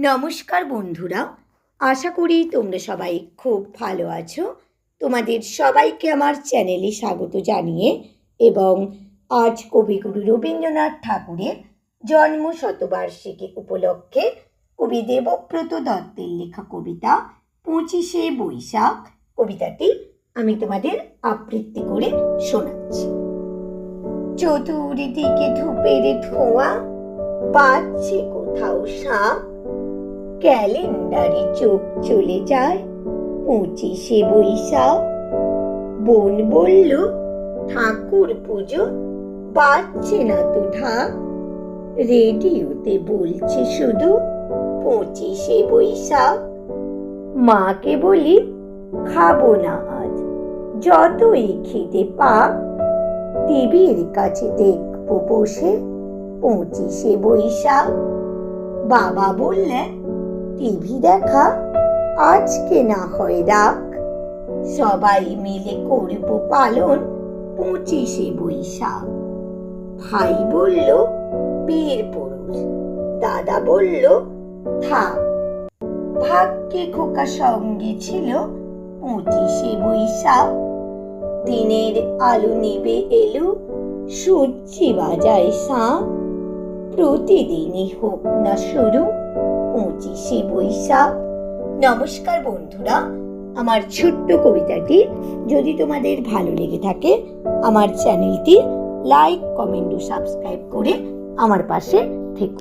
নমস্কার বন্ধুরা, আশা করি তোমরা সবাই খুব ভালো আছো। তোমাদের সবাইকে আমার চ্যানেলে স্বাগত জানিয়ে এবং আজ কবিগুরু রবীন্দ্রনাথ ঠাকুরের জন্ম শতবার্ষিকী উপলক্ষে কবি দেবব্রত দত্তের লেখা কবিতা 25শে বৈশাখ কবিতাটি আমি তোমাদের আবৃত্তি করে শোনাচ্ছি। চতুর্দিকে ধূপের ধোঁয়া, বাজছে কোথাও শাঁখ, ক্যালেন্ডারে চোখ চলে যায় 25শে বৈশাখ। বোন বলল ঠাকুর পুজো, বাজছে না তো ঢাক, রেডিওতে বলছে শুধু 25শে বৈশাখ। মাকে বলি খাবো না আজ, যতই খিদে পাক, টিভির কাছে দেখবো বসে 25শে বৈশাখ। বাবা বললেন টিভি দেখা আজকে না হয় রাখ, সবাই মিলে করব পালন 25শে বৈশাখ। ভাই বলল বীর পুরুষ, দাদা বলল থাক, ভাগ্যে খোকা সঙ্গে ছিল 25শে বৈশাখ। দিনের আলো নিবে এলো, সূর্যি বাজায় শাঁখ, প্রতিদিনই হোক না শুরু 25শে বৈশাখ। নমস্কার বন্ধুরা, আমার ছোট্ট কবিতাটি যদি তোমাদের ভালো লেগে থাকে আমার চ্যানেলটি লাইক, কমেন্ট ও সাবস্ক্রাইব করে আমার পাশে থেকো।